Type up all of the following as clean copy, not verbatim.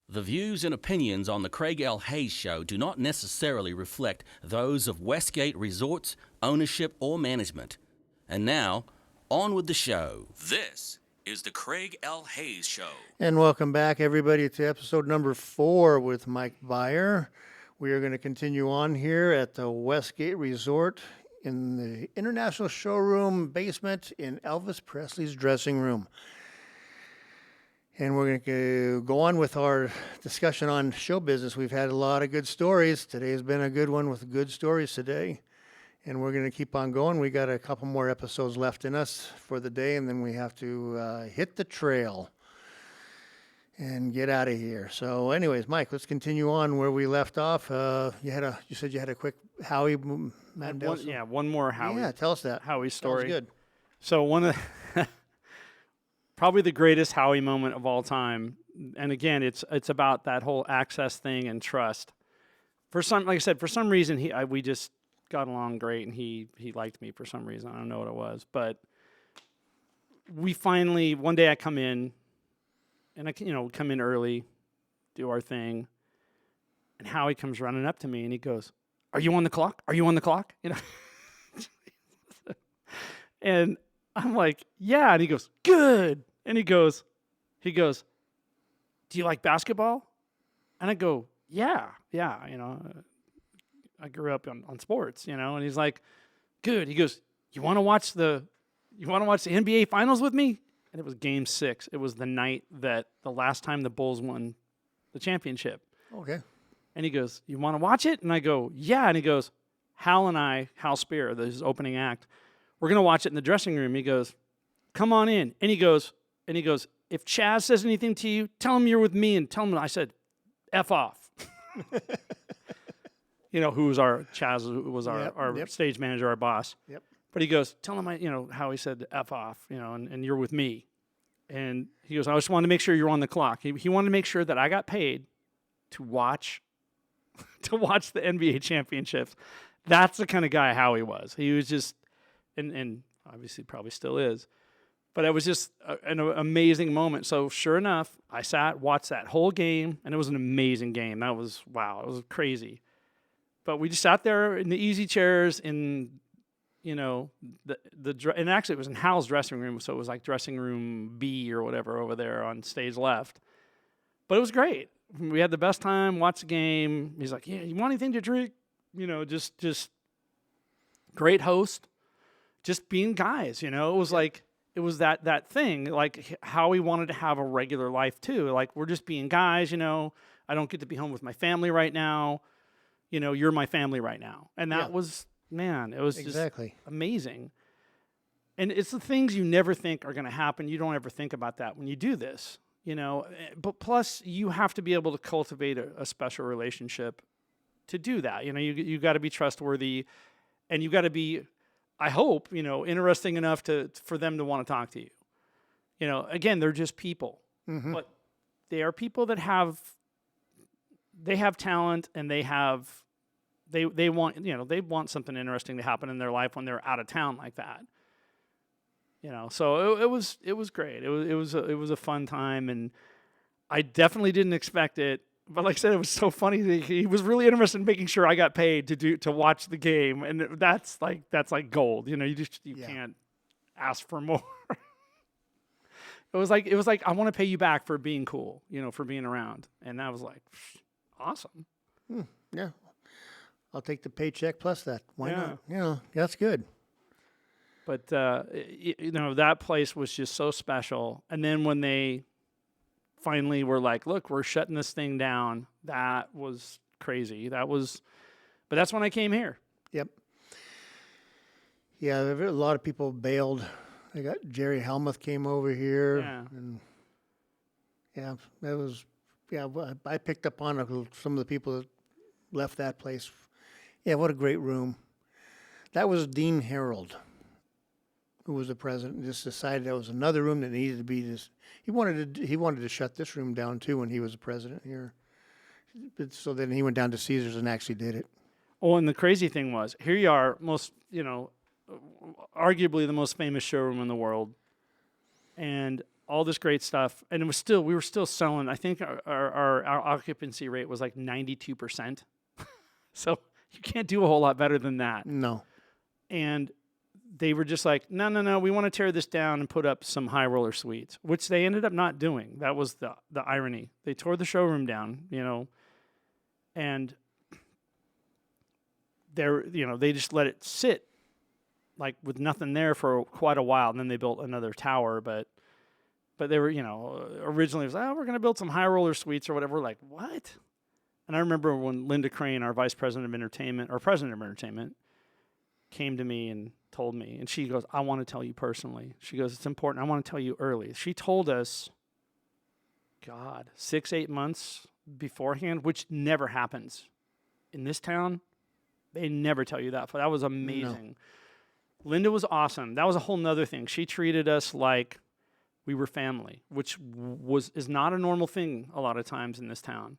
The views and opinions on the Craig L. Hayes Show do not necessarily reflect those of Westgate Resorts, ownership, or management. And now, on with the show. This is the Craig L. Hayes Show. And welcome back, everybody, to episode number 4 with Mike Beyer. We are going to continue on here at the Westgate Resort in the International Showroom basement in Elvis Presley's dressing room. And we're going to go on with our discussion on show business. We've had a lot of good stories. Today's been a good one with good stories today. And we're going to keep on going. We got a couple more episodes left in us for the day, and then we have to hit the trail and get out of here. So anyways, Mike, let's continue on where we left off. You said you had a quick Howie Mandel. One more Howie. Yeah, tell us that. Howie story. Sounds good. So one of probably the greatest Howie moment of all time. And again, it's about that whole access thing and trust. Like I said, for some reason we just got along great, and he liked me for some reason. I don't know what it was, but we finally, one day I come in, and I come in early, do our thing, and Howie comes running up to me and he goes, "Are you on the clock? Are you on the clock?" And I'm like, "Yeah." And he goes, "Good." And he goes, "Do you like basketball?" And I go, yeah. I grew up on sports, and he's like, "Good." He goes, You want to watch the NBA finals with me?" And it was game 6. It was the night that the last time the Bulls won the championship. Okay. And he goes, "You want to watch it?" And I go, "Yeah." And he goes, Hal Spear, his opening act, "We're going to watch it in the dressing room." He goes, "Come on in." And he goes, "If Chaz says anything to you, tell him you're with me, and tell him I said, F off." Who was Chaz was our stage manager, our boss. Yep. But he goes, "Tell him how he said F off, and you're with me." And he goes, "I just wanted to make sure you're on the clock." He wanted to make sure that I got paid to watch the NBA championships. That's the kind of guy Howie was. He was just, and obviously probably still is, but it was just an amazing moment. So sure enough, I watched that whole game, and it was an amazing game. It was crazy. But we just sat there in the easy chairs in, and actually it was in Hal's dressing room, so it was like dressing room B or whatever over there on stage left. But it was great. We had the best time, watched the game. He's like, "Yeah, you want anything to drink?" Just great host. Just being guys, it was like, it was that thing, like how we wanted to have a regular life too. Like, we're just being guys, I don't get to be home with my family right now. You're my family right now. And that was, man, it was exactly just amazing. And it's the things you never think are going to happen. You don't ever think about that when you do this, But plus, you have to be able to cultivate a special relationship to do that. You got to be trustworthy, and you got to be, I hope, interesting enough for them to want to talk to you. Again, they're just people, but they are people that have talent, and they want something interesting to happen in their life when they're out of town like that. So it was great. It was a fun time, and I definitely didn't expect it. But like I said, it was so funny. He was really interested in making sure I got paid to watch the game, and that's like gold. You can't ask for more. It was like I want to pay you back for being cool, for being around, and that was like awesome. Yeah, I'll take the paycheck plus that. Why not? That's good. But that place was just so special. And then when they finally were like, "Look, we're shutting this thing down," that was crazy. But that's when I came here. Yep. Yeah, a lot of people bailed. I got Jerry Helmuth came over here. Yeah. And that was, I picked up on some of the people that left that place. Yeah, what a great room. That was Dean Harold, who was the president, just decided there was another room that needed to be this. He wanted to shut this room down too when he was the president here. So then he went down to Caesars and actually did it. Oh, and the crazy thing was, here you are, arguably the most famous showroom in the world, and all this great stuff, and we were still selling. I think our occupancy rate was like 92%. So you can't do a whole lot better than that. No. And they were just like, no, we want to tear this down and put up some high roller suites, which they ended up not doing. That was the irony. They tore the showroom down, and they just let it sit like with nothing there for quite a while, and then they built another tower, but they were, originally it was, we're going to build some high roller suites or whatever. We're like, what? And I remember when Linda Crane, our vice president of entertainment, or president of entertainment, came to me and told me, and she goes, I want to tell you personally. She goes, it's important. I want to tell you early. She told us, 6-8 months beforehand, which never happens in this town. They never tell you that. That was amazing. No. Linda was awesome. That was a whole nother thing. She treated us like we were family, which is not a normal thing a lot of times in this town.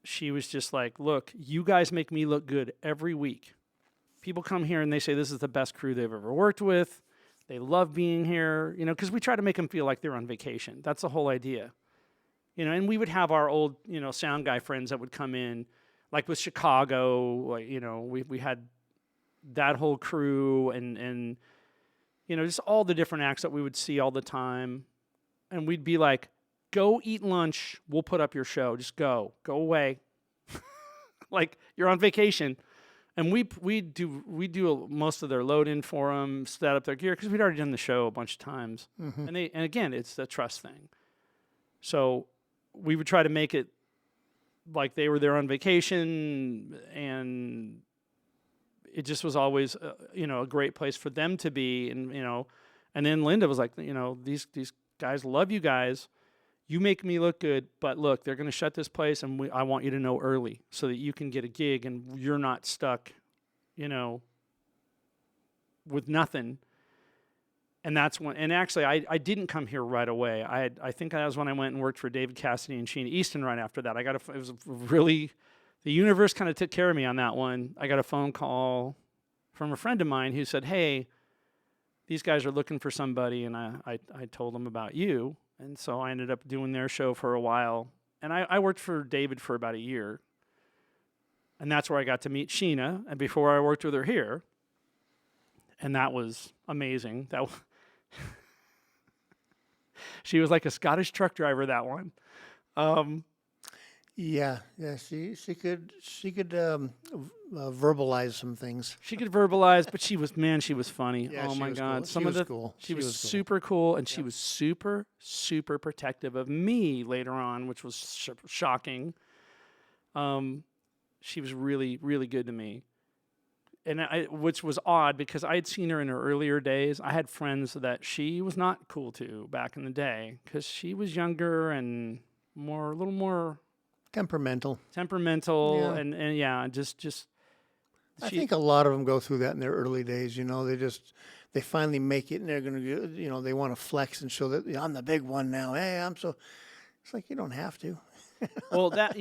She was just like, look, you guys make me look good every week. People come here and they say this is the best crew they've ever worked with. They love being here, because we try to make them feel like they're on vacation. That's the whole idea. And we would have our old, sound guy friends that would come in, like with Chicago, we had that whole crew and just all the different acts that we would see all the time. And we'd be like, go eat lunch. We'll put up your show. Just go away. Like you're on vacation. And we do most of their load in for them, set up their gear, because we'd already done the show a bunch of times. Mm-hmm. And again, it's the trust thing. So we would try to make it like they were there on vacation, and it just was always a great place for them to be. And and then Linda was like, these guys love you guys. You make me look good, but look, they're going to shut this place, and I want you to know early so that you can get a gig and you're not stuck, with nothing. And that's when, and actually, I didn't come here right away. I think that was when I went and worked for David Cassidy and Sheena Easton right after that. It was really, the universe kind of took care of me on that one. I got a phone call from a friend of mine who said, hey, these guys are looking for somebody, and I told them about you. And so I ended up doing their show for a while. And I worked for David for about a year. And that's where I got to meet Sheena, and before I worked with her here. And that was amazing. She was like a Scottish truck driver, that one. Yeah. She could verbalize some things. She could verbalize, but she was funny. Yeah, oh my God, cool. She was super cool, and she was super, super protective of me later on, which was shocking. She was really, really good to me, and which was odd because I had seen her in her earlier days. I had friends that she was not cool to back in the day because she was younger and a little more. Temperamental, yeah. and yeah, just. I think a lot of them go through that in their early days. They finally make it, and they're going to, they want to flex and show that I'm the big one now. Hey, I'm so. It's like you don't have to. Well, that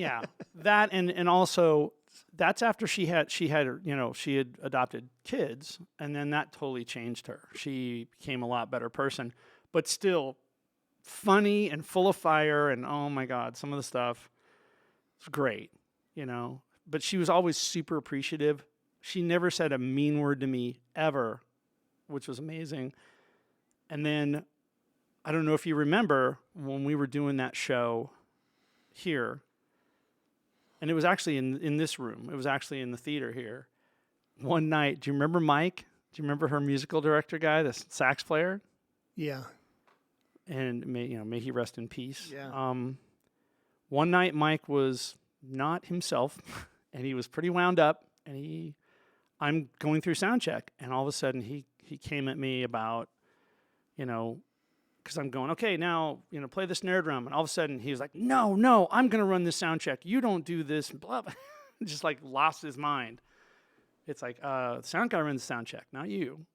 and also that's after she had adopted kids, and then that totally changed her. She became a lot better person, but still funny and full of fire. And oh my God, some of the stuff. It's great, but she was always super appreciative. She never said a mean word to me ever, which was amazing. And then, I don't know if you remember when we were doing that show here, and it was actually in this room. It was actually in the theater here. One night, do you remember Mike? Do you remember her musical director guy, the sax player? Yeah. And may he rest in peace. Yeah. One night, Mike was not himself, and he was pretty wound up. And I'm going through sound check, and all of a sudden he came at me about, because I'm going, okay, now play the snare drum, and all of a sudden he was like, no, I'm gonna run this sound check. You don't do this, blah blah. Just like lost his mind. It's like the sound guy runs the sound check, not you.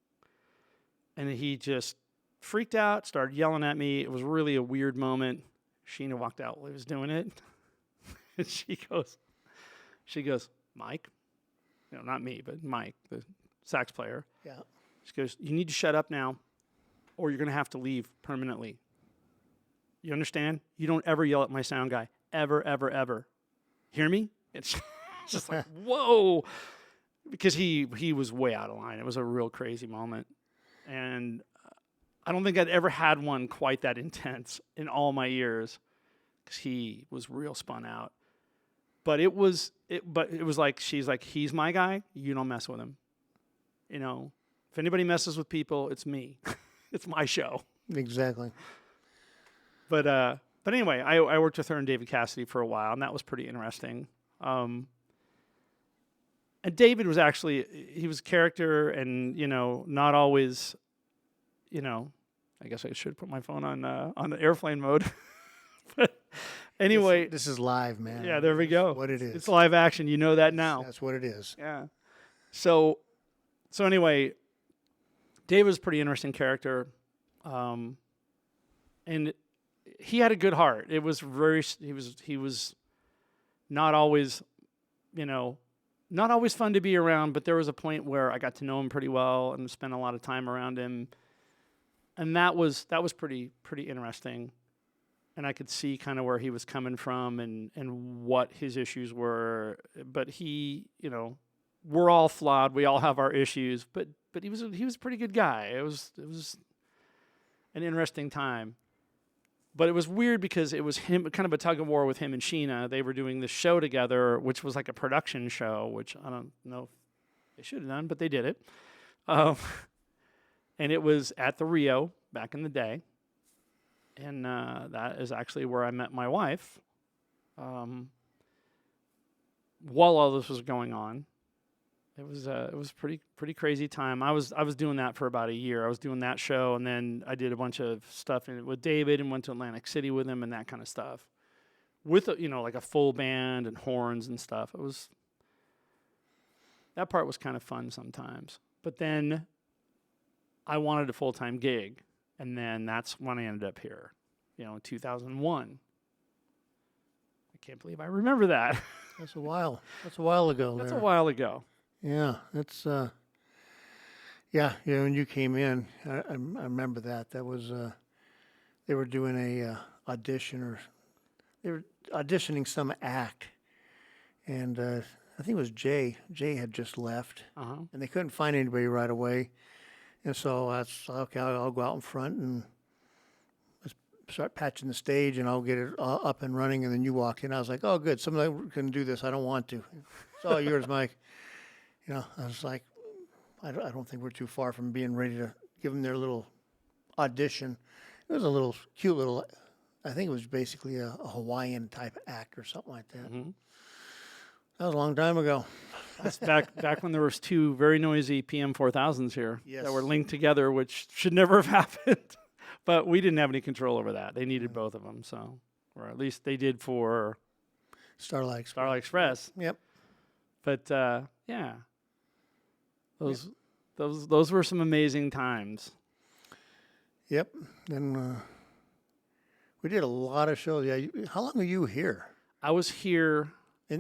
And he just freaked out, started yelling at me. It was really a weird moment. Sheena walked out while he was doing it. And she goes, Mike, not me, but Mike, the sax player. Yeah. She goes, you need to shut up now, or you're going to have to leave permanently. You understand? You don't ever yell at my sound guy. Ever, ever, ever. Hear me? It's just like, whoa. Because he was way out of line. It was a real crazy moment. And I don't think I'd ever had one quite that intense in all my years, because he was real spun out. But it was like, she's like, he's my guy. You don't mess with him. You know, if anybody messes with people, it's me. It's my show. Exactly. But anyway, I worked with her and David Cassidy for a while, and that was pretty interesting. And David was actually, he was a character, and, you know, not always, you know, I guess I should put my phone on the airplane mode. But anyway. This is live, man. Yeah, there we go. What it is. It's live action. You know that now. That's what it is. Yeah. So anyway, David was a pretty interesting character. And he had a good heart. It was he was not always, you know, not always fun to be around, but there was a point where I got to know him pretty well and spent a lot of time around him. And that was pretty interesting. And I could see kind of where he was coming from and what his issues were. But he, you know, we're all flawed. We all have our issues. But he was a pretty good guy. It was an interesting time. But it was weird because it was him, kind of a tug of war with him and Sheena. They were doing this show together, which was like a production show, which I don't know if they should have done, but they did it. And it was at the Rio back in the day. And that is actually where I met my wife. While all this was going on, it was pretty crazy time. I was doing that for about a year. I was doing that show, and then I did a bunch of stuff with David and went to Atlantic City with him and that kind of stuff. With like a full band and horns and stuff. That part was kind of fun sometimes. But then I wanted a full-time gig. And then that's when I ended up here, in 2001. I can't believe I remember that. That's a while. That's a while ago. That's a while ago. Yeah, that's when you came in, I remember that. That was they were doing a audition, or they were auditioning some act, and I think it was Jay. Jay had just left, and they couldn't find anybody right away. And so I said, okay, I'll go out in front and let's start patching the stage, and I'll get it up and running. And then you walk in. I was like, oh, good. Somebody can do this. I don't want to. It's all yours, Mike. I was like, I don't think we're too far from being ready to give them their little audition. It was a little cute little, I think it was basically a Hawaiian type act or something like that. Mm-hmm. That was a long time ago. That's back when there was two very noisy PM4000s here that were linked together, which should never have happened. But we didn't have any control over that. They needed both of them, or at least they did for Starlight Express. Yep. But yeah, those were some amazing times. Yep. Then we did a lot of shows. Yeah. How long were you here? I was here.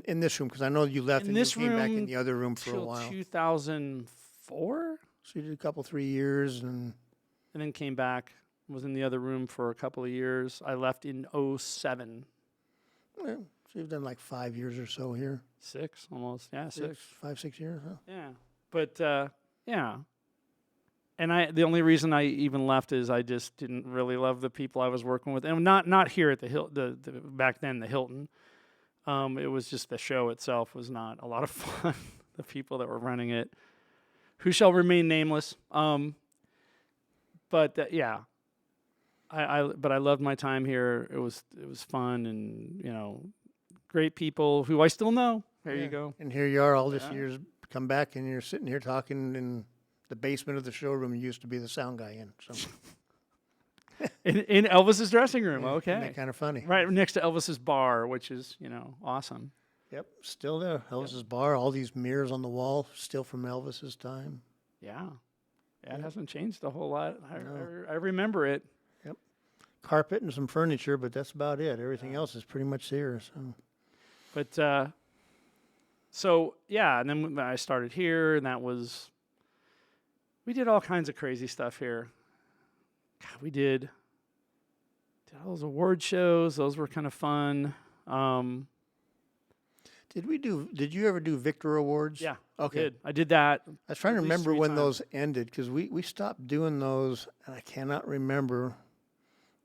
In this room, because I know you left and you came back in the other room for a while. 2004. So you did a couple, 3 years, and then came back. Was in the other room for a couple of years. I left in 2007. Yeah, so you've done like 5 years or so here. 6 almost. Yeah, 6. 5, 6 years. Huh? Yeah, but yeah. And the only reason I even left is I just didn't really love the people I was working with, and not here at the back then the Hilton. It was just the show itself was not a lot of fun. The people that were running it, who shall remain nameless. But yeah, I loved my time here. It was fun, and great people who I still know. There you go. And here you are, all this years come back, and you're sitting here talking in the basement of the showroom you used to be the sound guy in. So. In Elvis's dressing room, okay. Isn't that kind of funny? Right next to Elvis's bar, which is, awesome. Yep, still there. Elvis's bar, all these mirrors on the wall, still from Elvis's time. Yeah. It hasn't changed a whole lot. I remember it. Yep. Carpet and some furniture, but that's about it. Everything else is pretty much there. So. But, and then I started here, and we did all kinds of crazy stuff here. God, we did all those award shows. Those were kind of fun. Did you ever do Victor Awards? Yeah, Okay. I did that. I was trying to at least remember 3 when times. those ended because we stopped doing those, and I cannot remember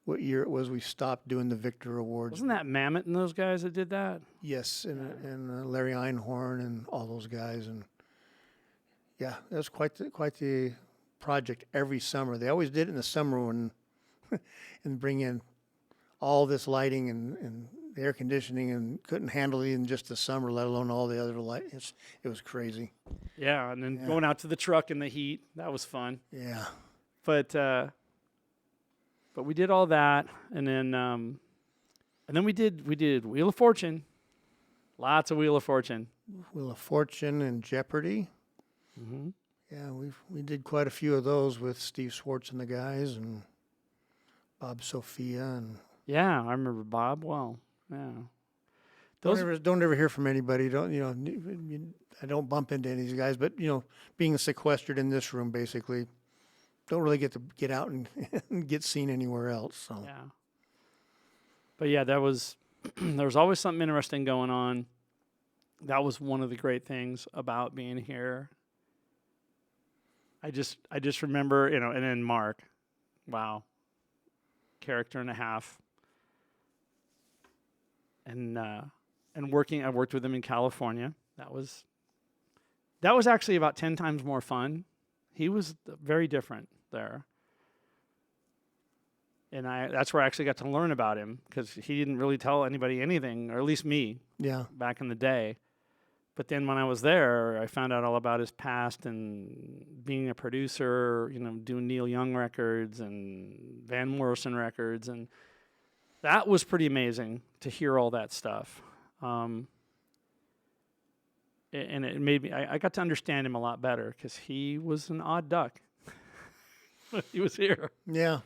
what year it was we stopped doing the Victor Awards. Wasn't that Mammoth and those guys that did that? Yes, and Larry Einhorn and all those guys, and yeah, that was quite the project every summer. They always did it in the summer when and bring in all this lighting and air conditioning, and couldn't handle it in just the summer, let alone all the other lights. It was crazy. Yeah, and then going out to the truck in the heat, that was fun. Yeah. But we did all that, and then we did Wheel of Fortune, lots of Wheel of Fortune. Wheel of Fortune and Jeopardy. Mm-hmm. Yeah, we did quite a few of those with Steve Swartz and the guys, and Bob Sophia, and Yeah, I remember Bob well. Yeah, don't ever hear from anybody. I don't bump into any of these guys, but being sequestered in this room, basically, don't really get to get out and get seen anywhere else. So yeah. But yeah, that was there was always something interesting going on. That was one of the great things about being here. I just remember, and then Mark, wow, character and a half. And I worked with him in California. That was actually about 10 times more fun. He was very different there. And that's where I actually got to learn about him, because he didn't really tell anybody anything, or at least me, yeah, back in the day. But then when I was there, I found out all about his past and being a producer, doing Neil Young records and Van Morrison records, and that was pretty amazing to hear all that stuff. And it made me, I got to understand him a lot better, because he was an odd duck. He was here. yeah.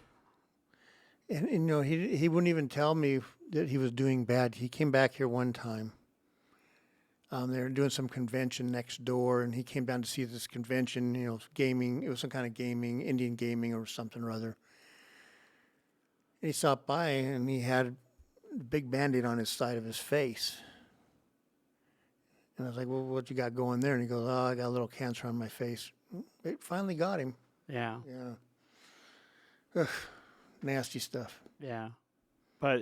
And he wouldn't even tell me that he was doing bad. He came back here one time. They were doing some convention next door, and he came down to see this convention, gaming. It was some kind of gaming, Indian gaming or something or other. And he stopped by, and he had a big Band-Aid on his side of his face. And I was like, well, what you got going there? And he goes, oh, I got a little cancer on my face. It finally got him. Yeah. Yeah. Ugh, nasty stuff. Yeah. But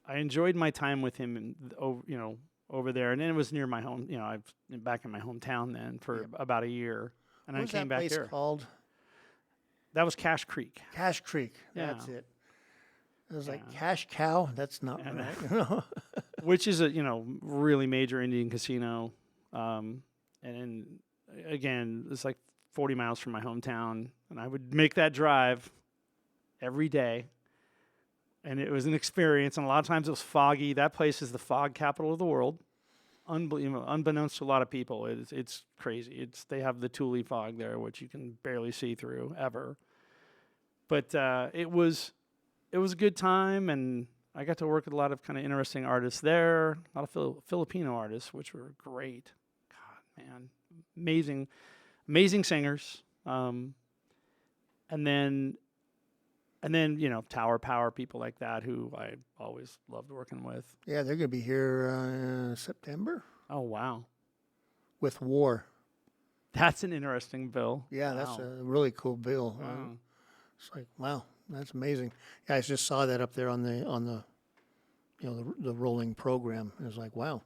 I enjoyed my time with him, over there. And then it was near my home. I've been back in my hometown then for about a year. And What was I came that back place here. called? That was Cache Creek. Cache Creek. Yeah. That's it. I was like, Cash Cow? That's not right. Which is a really major Indian casino, and again, it's like 40 miles from my hometown, and I would make that drive every day, and it was an experience. And a lot of times it was foggy. That place is the fog capital of the world, unbeknownst to a lot of people. It's crazy. They have the Thule fog there, which you can barely see through ever. But it was a good time, and I got to work with a lot of kind of interesting artists there, a lot of Filipino artists, which were great. God, man, amazing singers. And then Tower Power, people like that, who I always loved working with. Yeah, they're going to be here September Oh, wow. with War. That's an interesting bill. Yeah, Wow. that's a really cool bill. Wow. It's like, wow, that's amazing. Yeah, I just saw that up there on the the rolling program. It was like, wow,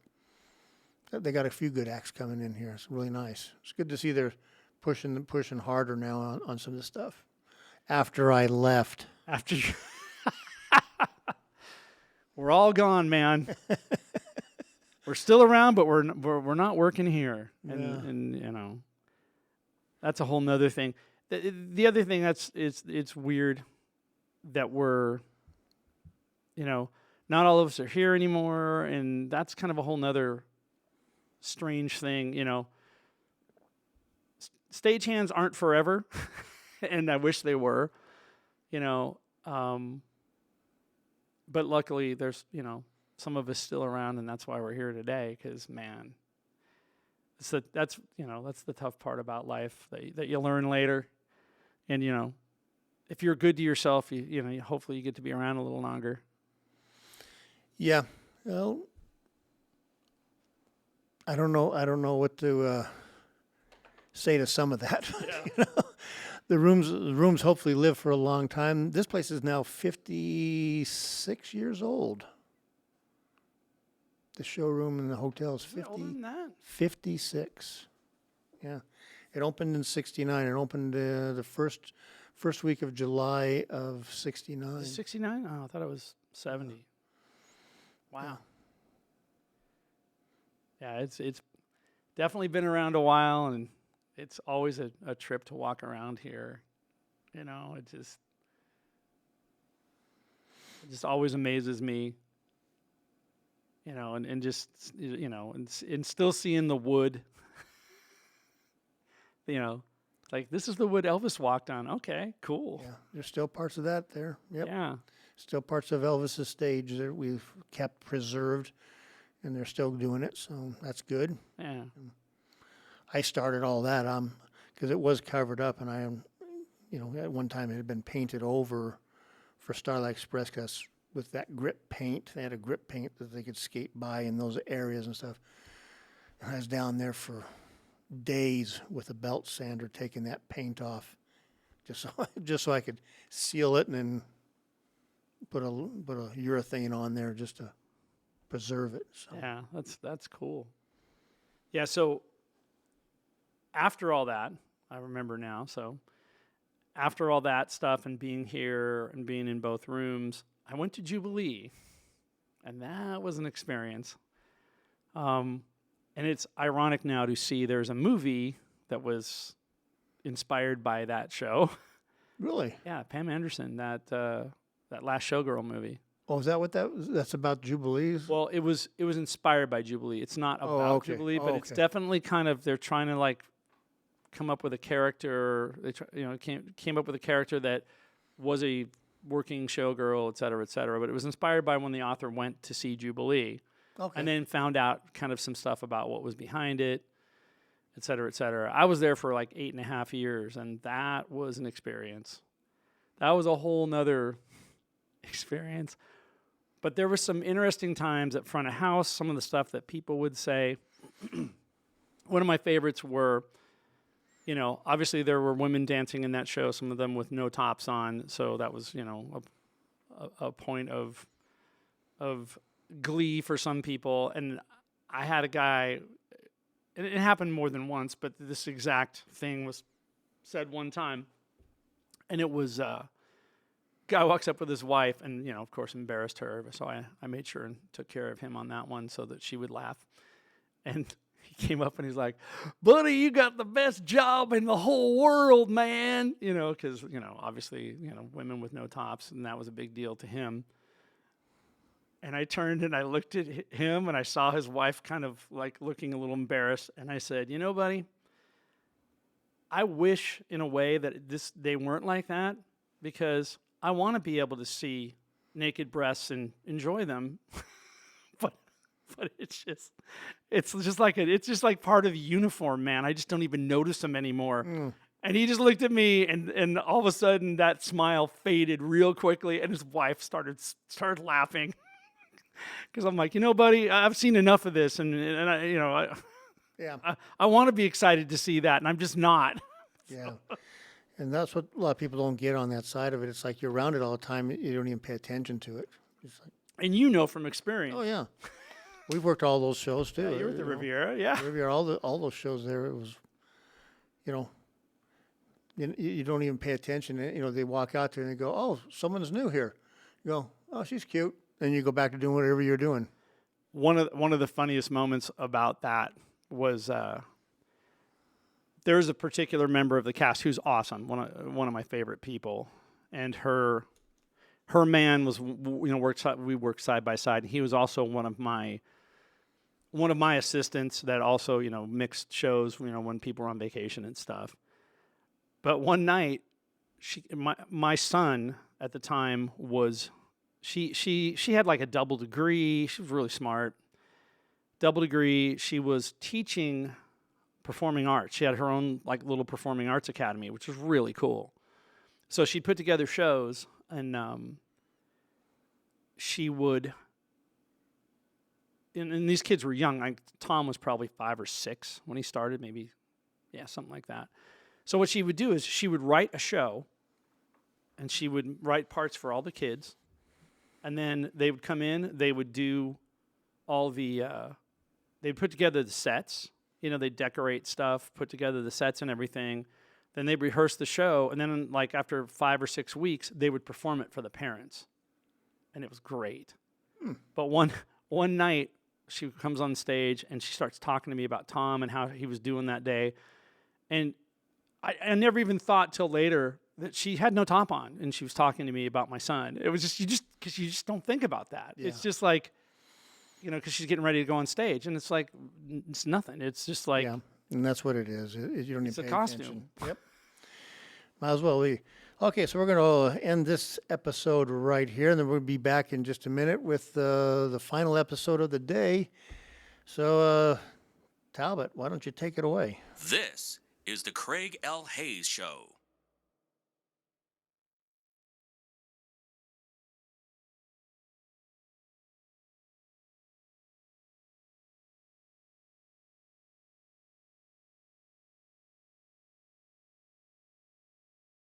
they got a few good acts coming in here. It's really nice. It's good to see they're pushing harder now on some of this stuff. After I left, After you. We're all gone, man. We're still around, but we're not working here, and that's a whole nother thing. The other thing it's weird that we're, not all of us are here anymore, and that's kind of a whole nother strange thing. Stagehands aren't forever, and I wish they were, but luckily there's, some of us still around, and that's why we're here today, because, man, that's the tough part about life that you learn later. And, you know, if you're good to yourself, you know, hopefully you get to be around a little longer. Yeah. Well, I don't know what to say to some of that. Yeah. You know, the rooms hopefully live for a long time. This place is now 56 years old. The showroom in the hotel is Is it older than that? 56. Yeah. It opened in 69. It opened the first week of July of 69. 69? Oh, I thought it was 70. Wow. Yeah, it's definitely been around a while, and it's always a trip to walk around here. You know, it just always amazes me. You know, and just, you know, and still seeing the wood. You know, like, this is the wood Elvis walked on. Okay, cool. Yeah, there's still parts of that there. Yep. Yeah. Still parts of Elvis's stage that we've kept preserved, and they're still doing it, so that's good. Yeah. I started all that because it was covered up, and you know, at one time it had been painted over for Starlight Express, because with that grip paint, they had a grip paint that they could skate by in those areas and stuff. And I was down there for days with a belt sander taking that paint off, just so I could seal it and then put a urethane on there just to preserve it. So. Yeah, that's cool. Yeah, so after all that, I remember now, so after all that stuff and being here and being in both rooms, I went to Jubilee, and that was an experience. And it's ironic now to see there's a movie that was inspired by that show. Really? Yeah, Pam Anderson, that Last Showgirl movie. Oh, is that what that's about, Jubilees? Well, it was inspired by Jubilee. It's not about okay. Jubilee, but it's definitely kind of, they're trying to like come up with a character. They came up with a character that was a working showgirl, et cetera, but it was inspired by when the author went to see Jubilee. Okay. And then found out kind of some stuff about what was behind it, et cetera, et cetera. I was there for like 8.5 years, and that was an experience. That was a whole nother experience. But there were some interesting times at front of house, some of the stuff that people would say. One of my favorites were, you know, obviously there were women dancing in that show, some of them with no tops on, so that was, you know, a point of glee for some people. And I had a guy, and it happened more than once, but this exact thing was said one time, and it was guy walks up with his wife and, you know, of course embarrassed her, so I made sure and took care of him on that one so that she would laugh. And he came up and he's like, "Buddy, you got the best job in the whole world, man." You know, because, you know, obviously, you know, women with no tops, and that was a big deal to him. And I turned and I looked at him and I saw his wife kind of like looking a little embarrassed. And I said, "You know, buddy, I wish in a way that they weren't like that, because I want to be able to see naked breasts and enjoy them." but it's just like part of the uniform, man. I just don't even notice them anymore. And he just looked at me, and all of a sudden that smile faded real quickly, and his wife started laughing. Because I'm like, "You know, buddy, I've seen enough of this, and I, you know, I want to be excited to see that, and I'm just not." Yeah. And that's what a lot of people don't get on that side of it. It's like you're around it all the time. You don't even pay attention to it. It's like, and you know from experience. oh, yeah. We've worked all those shows, too. Yeah, you're at the Riviera, yeah. Riviera, all those shows there, it was, you know, you don't even pay attention. You know, they walk out there and they go, "Oh, someone's new here." You go, "Oh, she's cute." And you go back to doing whatever you're doing. One of the funniest moments about that was there's a particular member of the cast who's awesome, one of my favorite people, and her man was, you know, we worked side by side, and he was also one of my assistants that also, you know, mixed shows, you know, when people were on vacation and stuff. But one night, my son at the time was. She had like a double degree. She was really smart. Double degree. She was teaching performing arts. She had her own like little performing arts academy, which was really cool. So she'd put together shows, and she would. And these kids were young. Tom was probably 5 or 6 when he started, maybe, yeah, something like that. So what she would do is she would write a show, and she would write parts for all the kids, and then they would come in. They would do all the. They'd put together the sets. They'd decorate stuff, put together the sets and everything. Then they'd rehearse the show, and then like after 5 or 6 weeks, they would perform it for the parents, and it was great. But one night, she comes on stage and she starts talking to me about Tom and how he was doing that day, and I never even thought till later that she had no top on, and she was talking to me about my son. It was just because you just don't think about that. Yeah. It's just like, because she's getting ready to go on stage, and it's like it's nothing. It's just like, yeah, and that's what it is. You don't need to pay costume. Attention. Yep. Might as well be. Okay, so we're going to end this episode right here, and then we'll be back in just a minute with the final episode of the day. So, Talbot, why don't you take it away? This is the Craig L. Hayes Show.